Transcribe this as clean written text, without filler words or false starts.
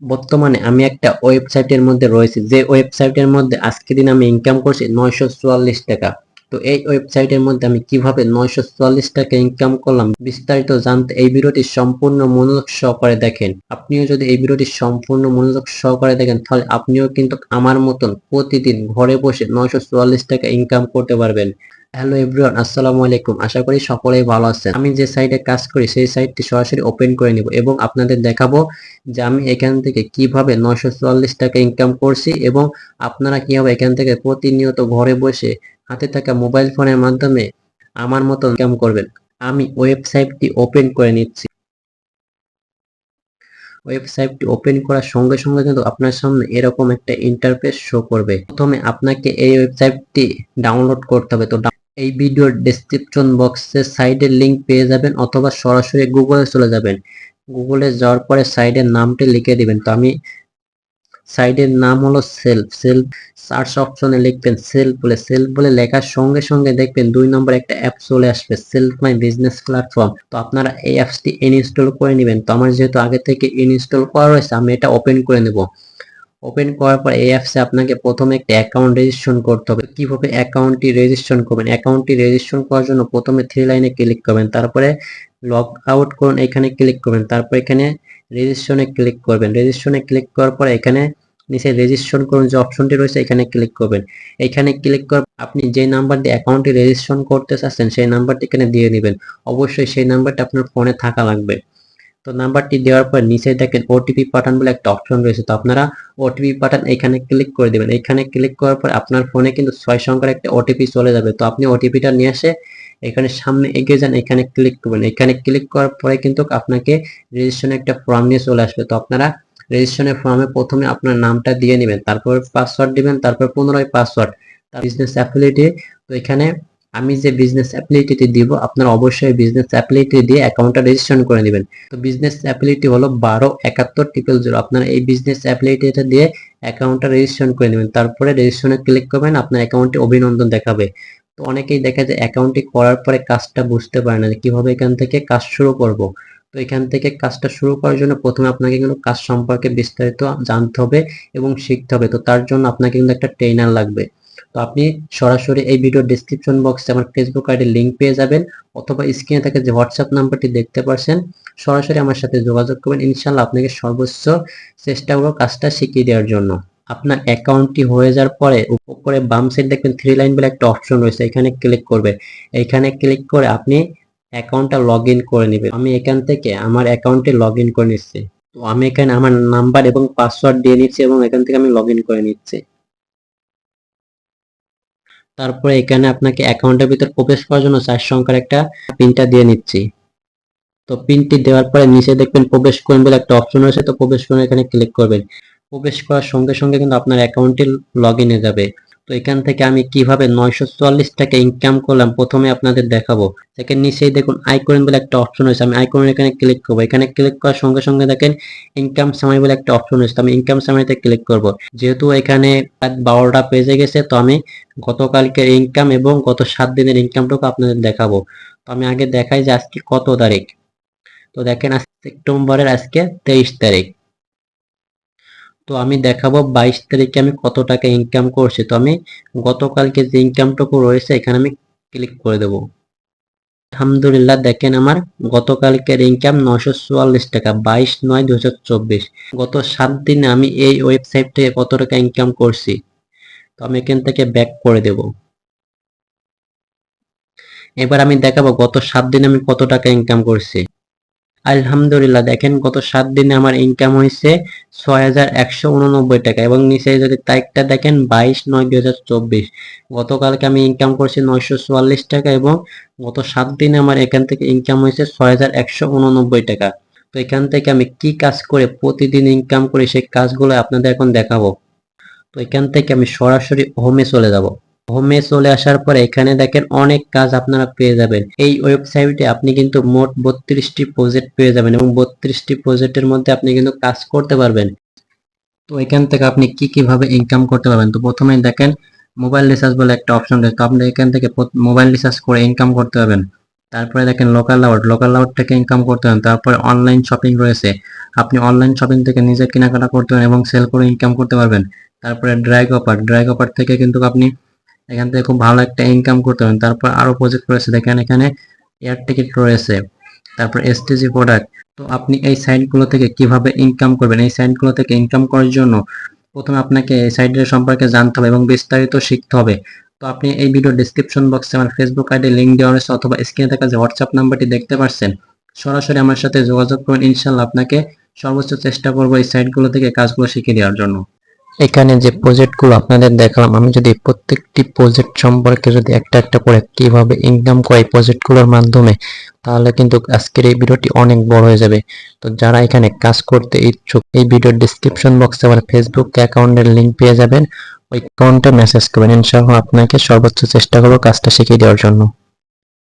বর্তমানে আমি একটা ওয়েবসাইটের মধ্যে রয়েছি, যে ওয়েবসাইটের মধ্যে আজকে দিন আমি ইনকাম করছি 944 টাকা। তো এই ওয়েবসাইটের মধ্যে আমি কিভাবে 944 টাকা ইনকাম করলাম বিস্তারিত জানতে এই ভিডিওটি সম্পূর্ণ মনোযোগ সহকারে দেখেন। আপনিও যদি এই ভিডিওটি সম্পূর্ণ মনোযোগ সহকারে দেখেন তাহলে আপনিও কিন্তু আমার মতন প্রতিদিন ঘরে বসে 944 টাকা ইনকাম করতে পারবেন। হ্যালো এভরিওয়ান, আসসালামু আলাইকুম। আশা করি সকলেই ভালো আছেন। আমি যে সাইটে কাজ করি সেই সাইটটি সরাসরি ওপেন করে নিব এবং আপনাদের দেখাবো যে আমি এখান থেকে কিভাবে 944 টাকা ইনকাম করছি এবং আপনারা কিভাবে এখান থেকে প্রতিনিয়ত ঘরে বসে হাতে থাকা মোবাইল ফোনের মাধ্যমে আমার মতো ইনকাম করবেন। আমি ওয়েবসাইটটি ওপেন করে নিচ্ছি। ওয়েবসাইটটি ওপেন করার সঙ্গে সঙ্গে কিন্তু আপনার সামনে এরকম একটা ইন্টারফেস শো করবে। প্রথমে আপনাকে এই ওয়েবসাইটটি ডাউনলোড করতে হবে। তো এই ভিডিওর ডেসক্রিপশন বক্সের সাইডের লিংক পেয়ে যাবেন অথবা সরাসরি গুগলে চলে যাবেন। গুগলে যাওয়ার পরে সাইডের নামটি লিখে দিবেন। তো আমি সাইডের নাম হলো সেলফ সার্চ অপশনে লিখবেন সেলফ বলে লেখার সঙ্গে সঙ্গে দেখবেন 2 নম্বর একটা অ্যাপ চলে আসবে, সেলফ মাই বিজনেস প্ল্যাটফর্ম। তো আপনারা এই অ্যাপসটি ইনস্টল করে নেবেন। তো আমার যেহেতু আগে থেকে ইনস্টল করা রয়েছে আমি এটা ওপেন করে নেব। ওপেন করার পর এই অ্যাপসে আপনাকে প্রথমে একটা অ্যাকাউন্ট রেজিস্ট্রেশন করতে হবে। কিভাবে অ্যাকাউন্টটি রেজিস্ট্রেশন করবেন? অ্যাকাউন্টটি রেজিস্ট্রেশন করার জন্য প্রথমে 3 লাইনে ক্লিক করবেন, তারপরে লগ আউট করুন এখানে ক্লিক করবেন, তারপর এখানে রেজিস্ট্রেশনে ক্লিক করবেন। রেজিস্ট্রেশনে ক্লিক করার পর এখানে নিচে রেজিস্ট্রেশন করুন যে অপশনটি রয়েছে এখানে ক্লিক করবেন। এখানে ক্লিক করার আপনি যে নাম্বার দিয়ে অ্যাকাউন্টটি রেজিস্ট্রেশন করতে চাচ্ছেন সেই নাম্বারটি এখানে দিয়ে নেবেন। অবশ্যই সেই নাম্বারটা আপনার ফোনে থাকা লাগবে। তো নাম্বারটি দেওয়ার পর নিচে দেখেন ওটিপি পাঠান বলে একটা অপশন রয়েছে। তো আপনারা ওটিপি পাঠান এখানে ক্লিক করে দেবেন। এখানে ক্লিক করার পর আপনার ফোনে কিন্তু 6 সংখ্যার একটা ওটিপি চলে যাবে। তো আপনি ওটিপিটা নিয়ে এসে এখানে সামনে এগিয়ে যান, এখানে ক্লিক করবেন। এখানে ক্লিক করার পরে কিন্তু আপনাকে রেজিস্ট্রেশনের একটা ফর্ম নিয়ে চলে আসবে। তো আপনারা রেজিস্ট্রেশনের ফর্মে প্রথমে আপনার নামটা দিয়ে নেবেন, তারপর পাসওয়ার্ড দিবেন, তারপর পুনরায় পাসওয়ার্ড, তার বিজনেস অ্যাফিলিয়েটে। তো এখানে আমি যে বিজনেস অ্যাপ্লিকেশনটি দিব আপনারা অবশ্যই বিজনেস অ্যাপ্লিকেশন দিয়ে অ্যাকাউন্টটা রেজিস্ট্রেশন করে নেবেন। তো বিজনেস অ্যাপ্লিকেশন হলো 127100। আপনারা এই বিজনেস অ্যাপ্লিকেশনটা দিয়ে অ্যাকাউন্টটা রেজিস্ট্রেশন করে নেবেন, তারপরে রেজিস্ট্রেশনে ক্লিক করবেন, আপনার অ্যাকাউন্টে অভিনন্দন দেখাবে। তো অনেকেই দেখা যায় অ্যাকাউন্টটি করার পরে কাজটা বুঝতে পারে না যে কিভাবে এখান থেকে কাজ শুরু করব। তো এখান থেকে কাজটা শুরু করার জন্য প্রথমে আপনাকে কিন্তু কাজ সম্পর্কে বিস্তারিত জানতে হবে এবং শিখতে হবে। তো তার জন্য আপনাকে কিন্তু একটা ট্রেনার লাগবে। তো আপনি সরাসরি এই ভিডিও ডেসক্রিপশন বক্সে আমার ফেসবুক আইডির লিংক পেয়ে যাবেন অথবা স্ক্রিনে থেকে যে হোয়াটসঅ্যাপ নাম্বারটি দেখতে পাচ্ছেন সরাসরি আমার সাথে যোগাযোগ করবেন। ইনশাআল্লাহ আপনাকে সর্বোচ্চ চেষ্টা করব কাজটা শিখিয়ে দেওয়ার জন্য। আপনার অ্যাকাউন্টটি হয়ে যাওয়ার পরে উপরে বাম সাইড দেখবেন 3 লাইন বলে একটা অপশন রয়েছে, এখানে ক্লিক করবে। এখানে ক্লিক করে আপনি অ্যাকাউন্টটা লগ ইন করে নেবেন। আমি এখান থেকে আমার অ্যাকাউন্টে লগ ইন করে নিচ্ছি। তো আমি এখানে আমার নাম্বার এবং পাসওয়ার্ড দিয়ে নিচ্ছি এবং এখান থেকে আমি লগ ইন করে নিচ্ছি। তারপরে এখানে আপনাকে অ্যাকাউন্টের ভিতর প্রবেশ করার জন্য 4 সংখ্যার একটা পিনটা দিয়ে নিচ্ছি। তো পিনটি দেওয়ার পরে নিচে দেখবেন প্রবেশ করুন বলে একটা অপশন রয়েছে, তো প্রবেশ করুন এখানে ক্লিক করবেন। প্রবেশ করার সঙ্গে সঙ্গে কিন্তু আপনার অ্যাকাউন্টটি লগ ইনে যাবে। তো এখান থেকে আমি কিভাবে 944 টাকা ইনকাম করলাম প্রথমে আপনাদের দেখাবো। দেখেন নিচেই দেখুন আইকন বলে একটা অপশন রয়েছে, আমি আইকনের এখানে ক্লিক করবো। এখানে ক্লিক করার সঙ্গে সঙ্গে দেখেন ইনকাম সামারি বলে একটা অপশন রয়েছে, আমি ইনকাম সামারিতে ক্লিক করব। যেহেতু এখানে রাত 12টা বেজে গেছে তো আমি গতকালকের ইনকাম এবং গত 7 দিনের ইনকামটুকু আপনাদের দেখাবো। তো আমি আগে দেখাই যে আজকে কত তারিখ। তো দেখেন আজ সেপ্টেম্বরের আজকে 23 তারিখ। তো আমি দেখাবো 22 তারিখে আমি কত টাকা ইনকাম করছি। তো আমি গতকালকে যে ইনকামটুকু রয়েছে এখানে আমি ক্লিক করে দেব। আলহামদুলিল্লাহ দেখেন আমার গতকালকের ইনকাম 944 টাকা, 22/9/2024। গত 7 দিনে আমি এই ওয়েবসাইট থেকে কত টাকা ইনকাম করছি। তো আমি এখান থেকে ব্যাক করে দেব। এবার আমি দেখাবো গত 7 দিনে আমি কত টাকা ইনকাম করছি। আলহামদুলিল্লাহ দেখেন গত 7 দিনে আমার ইনকাম হয়েছে 6189 টাকা এবং নিচে যদি তারিখটা দেখেন 22/9/2024। গতকালকে আমি ইনকাম করছি 944 টাকা এবং গত 7 দিনে আমার এখান থেকে ইনকাম হয়েছে 6189 টাকা। তো এখান থেকে আমি কি কাজ করে প্রতিদিন ইনকাম করি সেই কাজগুলো আপনাদের এখন দেখাবো। তো এখান থেকে আমি সরাসরি হোমে চলে যাব। হোমে চলে আসার পরে এখানে দেখেন অনেক কাজ আপনারা পেয়ে যাবেন। এই ওয়েবসাইটে আপনি কিন্তু মোট 32টি প্রজেক্ট পেয়ে যাবেন এবং 32টি প্রজেক্টের মধ্যে আপনি কিন্তু কাজ করতে পারবেন। তো এখান থেকে আপনি কিভাবে ইনকাম করতে পারবেন। তো প্রথমেই দেখেন মোবাইল রিচার্জ বলে একটা অপশন রয়েছে, তো আপনি এখান থেকে মোবাইল রিচার্জ করে ইনকাম করতে পারবেন। তারপরে দেখেন লোকাল আউট থেকে ইনকাম করতে পারেন। তারপরে অনলাইন শপিং রয়েছে, আপনি অনলাইন শপিং থেকে নিজে কেনাকাটা করতে পারেন এবং সেল করে ইনকাম করতে পারবেন। তারপরে ড্র্যাগ অফার থেকে কিন্তু আপনি এখান থেকে খুব ভালো একটা ইনকাম করতে পারেন। তারপর আরো প্রজেক্ট রয়েছে, দেখেন এখানে এয়ার টিকিট রয়েছে, তারপর এসটিজি প্রোডাক্ট। তো আপনি এই সাইটগুলো থেকে কিভাবে ইনকাম করবেন, এই সাইটগুলো থেকে ইনকাম করার জন্য প্রথমে আপনাকে এই সাইটের সম্পর্কে জানতে হবে এবং বিস্তারিত শিখতে হবে। তো আপনি এই ভিডিও ডেসক্রিপশন বক্সে আমার ফেসবুক আইডি লিংক দেওয়া রয়েছে, অথবা স্ক্রিনে থাকা যে হোয়াটসঅ্যাপ নাম্বারটি দেখতে পাচ্ছেন, সরাসরি আমার সাথে যোগাযোগ করুন। ইনশাল্লাহ আপনাকে সর্বোচ্চ চেষ্টা করবো এই সাইটগুলো থেকে কাজগুলো শিখিয়ে দেওয়ার জন্য। এখানে যে প্রজেক্টগুলো আপনাদের দেখালাম, আমি যদি প্রত্যেকটি প্রজেক্ট সম্পর্কে যদি একটা একটা করে কিভাবে ইনকাম করে এই প্রজেক্টগুলোর মাধ্যমে, তাহলে কিন্তু আজকের এই ভিডিওটি অনেক বড় হয়ে যাবে। তো যারা এখানে কাজ করতে ইচ্ছুক, এই ভিডিওর ডেসক্রিপশন বক্সে আমার ফেসবুক অ্যাকাউন্টের লিংক পেয়ে যাবেন, ওই অ্যাকাউন্টে মেসেজ করবেন। ইনশাআল্লাহ আপনাকে সর্বোচ্চ চেষ্টা করবো কাজটা শিখিয়ে দেওয়ার জন্য।